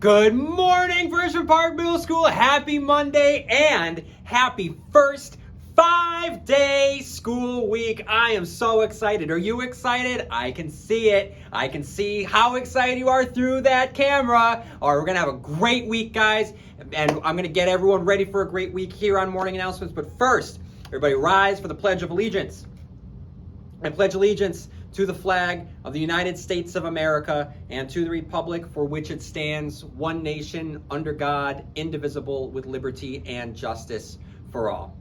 Good morning, Pearson Park Middle School. Happy Monday and happy first 5-day school week. I am so excited. Are you excited? I can see it. I can see how excited you are through that camera. All right, we're going to have a great week, guys. And I'm going to get everyone ready for a great week here on Morning Announcements. But first, everybody rise for the Pledge of Allegiance. I pledge allegiance to the flag of the United States of America and to the republic for which it stands, one nation, under God, indivisible, with liberty and justice for all.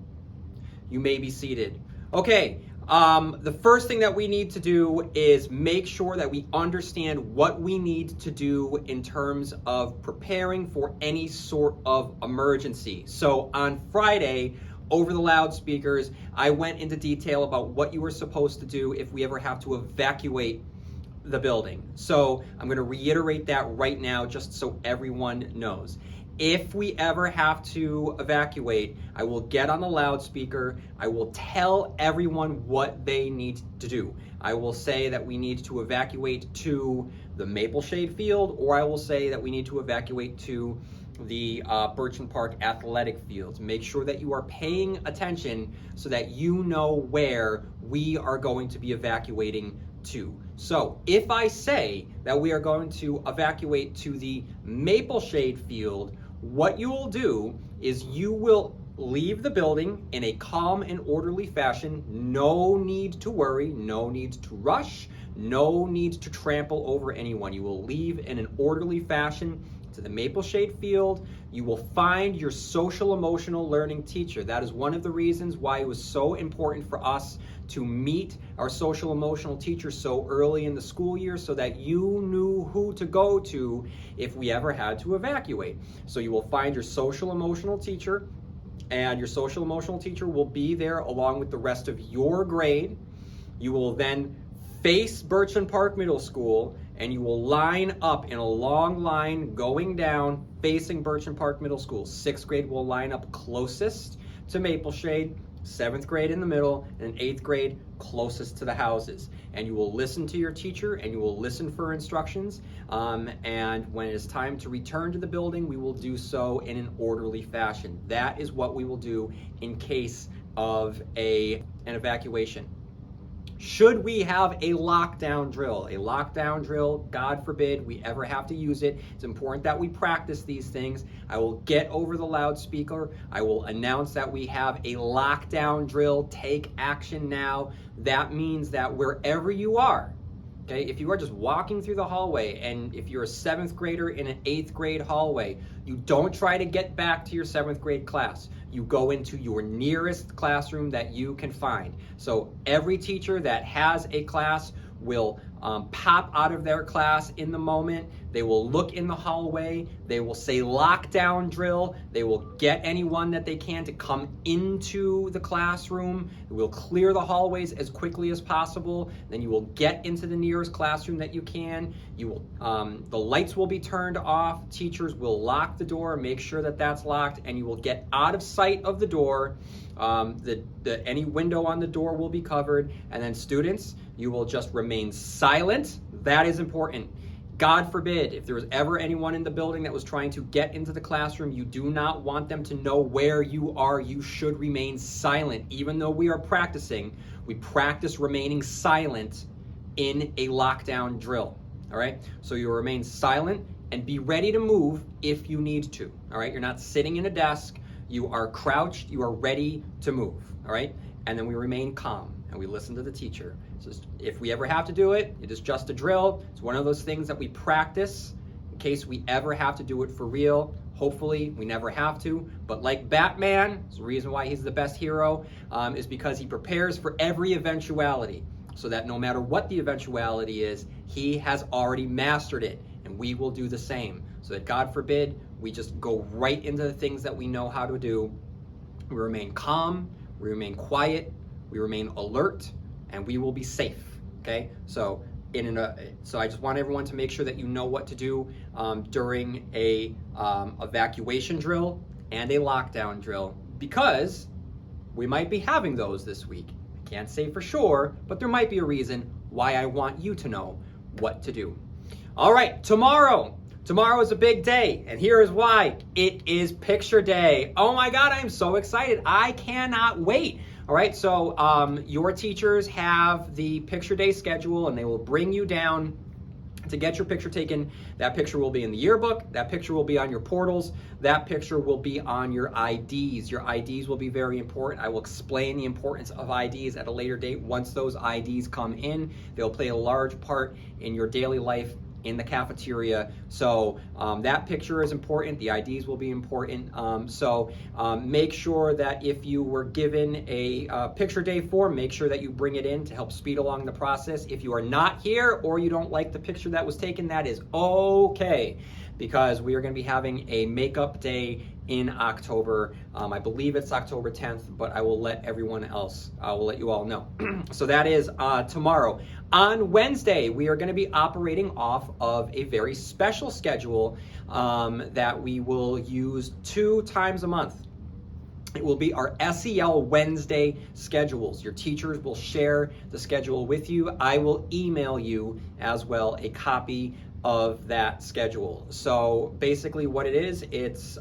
You may be seated. Okay, the first thing that we need to do is make sure that we understand what we need to do in terms of preparing for any sort of emergency. So on Friday, over the loudspeakers, I went into detail about what you were supposed to do if we ever have to evacuate the building. So I'm going to reiterate that right now just so everyone knows. If we ever have to evacuate, I will get on the loudspeaker. I will tell everyone what they need to do. I will say that we need to evacuate to the Maple Shade Field, or I will say that we need to evacuate to the Pearson Park athletic fields. Make sure that you are paying attention so that you know where we are going to be evacuating to. So if I say that we are going to evacuate to the Maple Shade Field, what you will do is you will leave the building in a calm and orderly fashion. No need to worry, no need to rush, no need to trample over anyone. You will leave in an orderly fashion to the Maple Shade Field. You will find your social emotional learning teacher. That is one of the reasons why it was so important for us to meet our social emotional teacher so early in the school year, so that you knew who to go to if we ever had to evacuate. So you will find your social emotional teacher, and your social emotional teacher will be there along with the rest of your grade. You will then face Pearson Park Middle School, and you will line up in a long line going down facing Pearson Park Middle School. 6th grade will line up closest to Maple Shade, 7th grade in the middle, and 8th grade closest to the houses. And you will listen to your teacher, and you will listen for instructions. And when it is time to return to the building, we will do so in an orderly fashion. That is what we will do in case of an evacuation. Should we have a lockdown drill, God forbid we ever have to use it, it's important that we practice these things. I will get over the loudspeaker. I will announce that we have a lockdown drill. Take action now. That means that wherever you are, okay, if you are just walking through the hallway, and if you're a 7th grader in an 8th grade hallway, you don't try to get back to your 7th grade class. You go into your nearest classroom that you can find. So every teacher that has a class will pop out of their class in the moment. They will look in the hallway. They will say lockdown drill. They will get anyone that they can to come into the classroom. We'll clear the hallways as quickly as possible. Then you will get into the nearest classroom that you can. You will, the lights will be turned off. Teachers will lock the door, make sure that that's locked, and you will get out of sight of the door. Any window on the door will be covered, and then students, you will just remain silent. That is important. God forbid, if there was ever anyone in the building that was trying to get into the classroom, you do not want them to know where you are. You should remain silent. Even though we are practicing, we practice remaining silent in a lockdown drill. All right? So you remain silent and be ready to move if you need to. All right? You're not sitting in a desk. You are crouched. You are ready to move. All right? And then we remain calm and we listen to the teacher. So if we ever have to do it, it is just a drill. It's one of those things that we practice in case we ever have to do it for real. Hopefully we never have to, but like Batman, it's the reason why he's the best hero, is because he prepares for every eventuality, so that no matter what the eventuality is, he has already mastered it, and we will do the same, so that God forbid we just go right into the things that we know how to do. We remain calm, we remain quiet, we remain alert, and we will be safe. Okay, so I just want everyone to make sure that you know what to do during a evacuation drill and a lockdown drill, because we might be having those this week. I can't say for sure, but there might be a reason why I want you to know what to do. All right, tomorrow Tomorrow is a big day, and here is why. It is picture day. Oh my God, I'm so excited. I cannot wait. All right, so your teachers have the picture day schedule, and they will bring you down to get your picture taken. That picture will be in the yearbook. That picture will be on your portals. That picture will be on your IDs. Your IDs will be very important. I will explain the importance of IDs at a later date. Once those IDs come in, they'll play a large part in your daily life in the cafeteria. So that picture is important. The IDs will be important. So make sure that if you were given a picture day form, make sure that you bring it in to help speed along the process. If you are not here or you don't like the picture that was taken, that is okay, because we are going to be having a makeup day in October. I believe it's October 10th, but I will let everyone else, I will let you all know. So that is tomorrow. On Wednesday, we are going to be operating off of a very special schedule that we will use 2 times a month. It will be our SEL Wednesday schedules. Your teachers will share the schedule with you. I will email you as well a copy of that schedule. So basically what it is, it's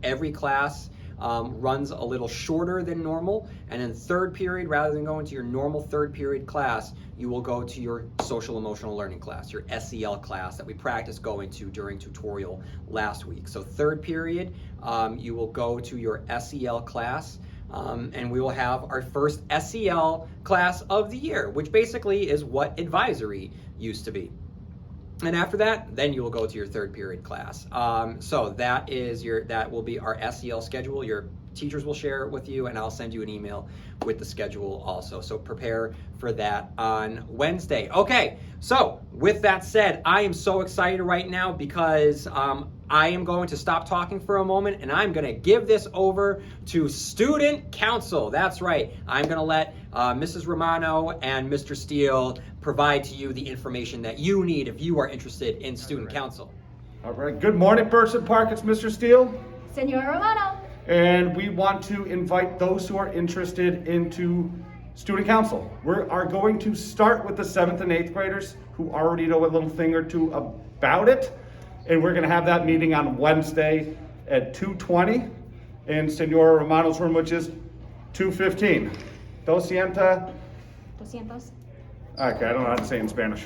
every class runs a little shorter than normal, and in third period, rather than going to your normal third period class, you will go to your social emotional learning class, your SEL class that we practiced going to during tutorial last week. So third period, you will go to your SEL class, and we will have our first SEL class of the year, which basically is what advisory used to be. And after that, then you will go to your third period class. So that will be our SEL schedule. Your teachers will share it with you, and I'll send you an email with the schedule also. So prepare for that on Wednesday. Okay, so with that said, I am so excited right now because I am going to stop talking for a moment, and I'm going to give this over to Student Council. That's right. I'm going to let Mrs. Romano and Mr. Steele provide to you the information that you need if you are interested in Student Council. All right. Good morning, Pearson Park. It's Mr. Steele. Senor Romano. And we want to invite those who are interested into Student Council. We are going to start with the 7th and 8th graders who already know a little thing or two about it. And we're going to have that meeting on Wednesday at 2:20 in Senora Romano's room, which is 2:15. Doscientos. Okay, I don't know how to say it in Spanish.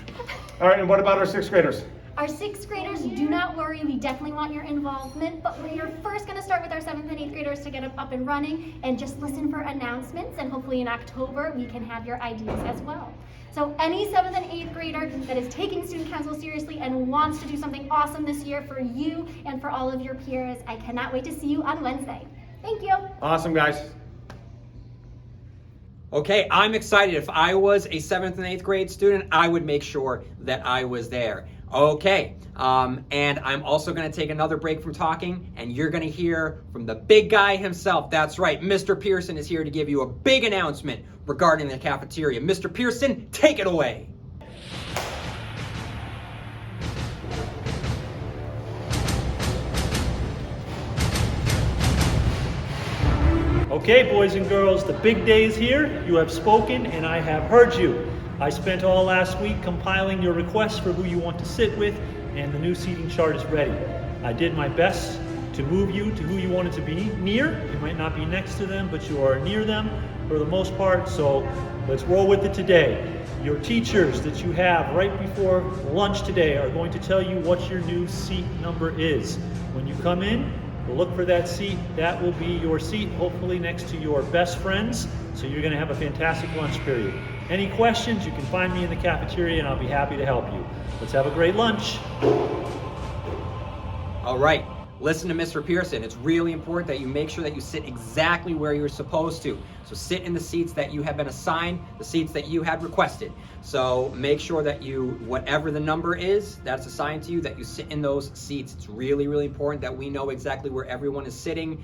All right, and what about our 6th graders? Our 6th graders, do not worry, we definitely want your involvement, but we are first going to start with our 7th and 8th graders to get them up and running and just listen for announcements, and hopefully in October we can have your ideas as well. So any 7th and 8th grader that is taking Student Council seriously and wants to do something awesome this year for you and for all of your peers, I cannot wait to see you on Wednesday. Thank you. Awesome, guys. Okay, I'm excited. If I was a 7th and 8th grade student, I would make sure that I was there. Okay, and I'm also going to take another break from talking, and you're going to hear from the big guy himself. That's right, Mr. Pearson is here to give you a big announcement regarding the cafeteria. Mr. Pearson, take it away. Okay, boys and girls, the big day is here. You have spoken, and I have heard you. I spent all last week compiling your requests for who you want to sit with, and the new seating chart is ready. I did my best to move you to who you wanted to be near. You might not be next to them, but you are near them for the most part, so let's roll with it today. Your teachers that you have right before lunch today are going to tell you what your new seat number is. When you come in, look for that seat. That will be your seat, hopefully next to your best friends, so you're going to have a fantastic lunch period. Any questions, you can find me in the cafeteria and I'll be happy to help you. Let's have a great lunch. All right, listen to Mr. Pearson. It's really important that you make sure that you sit exactly where you're supposed to. So sit in the seats that you have been assigned, the seats that you had requested. So make sure that you, whatever the number is that's assigned to you, that you sit in those seats. It's really, really important that we know exactly where everyone is sitting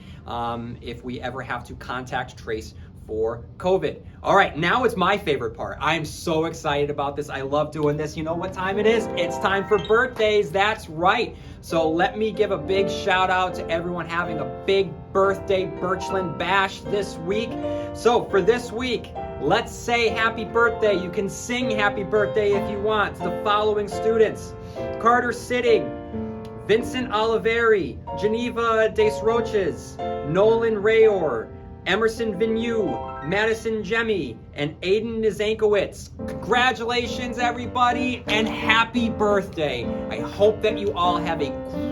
if we ever have to contact trace for COVID. All right, now it's my favorite part. I am so excited about this. I love doing this. You know what time it is? It's time for birthdays. That's right. So let me give a big shout out to everyone having a big birthday Birchland Bash this week. So for this week, let's say happy birthday. You can sing happy birthday if you want to the following students: Carter Sitting, Vincent Oliveri, Geneva Desroches, Nolan Rayor, Emerson Vignew, Madison Jemmy, and Aiden Nizankowicz. Congratulations, everybody, and happy birthday. I hope that you all have a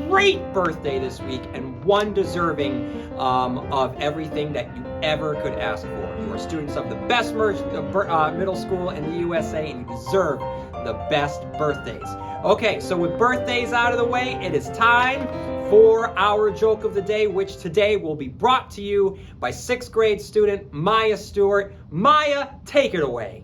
great birthday this week and one deserving of everything that you ever could ask for. You are students of the best middle school in the USA, and you deserve the best birthdays. Okay, so with birthdays out of the way, it is time for our joke of the day, which today will be brought to you by 6th grade student Maya Stewart. Maya, take it away.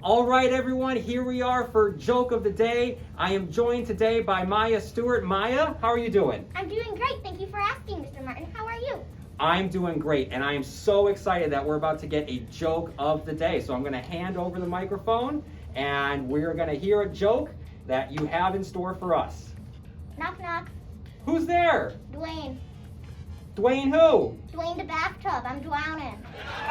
All right, everyone, here we are for joke of the day. I am joined today by Maya Stewart. Maya, how are you doing? I'm doing great. Thank you for asking, Mr. Martin. How are you? I'm doing great, and I am so excited that we're about to get a joke of the day. So I'm going to hand over the microphone, and we're going to hear a joke that you have in store for us. Knock, knock. Who's there? Dwayne. Dwayne who? Dwayne the bathtub. I'm drowning.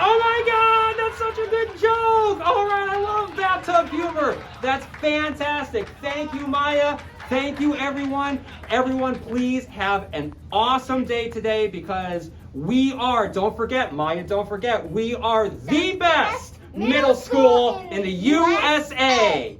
Oh my God, that's such a good joke. All right, I love bathtub humor. That's fantastic. Thank you, Maya. Thank you, everyone. Everyone, please have an awesome day today because we are, don't forget, Maya, don't forget, we are the best middle school in the USA.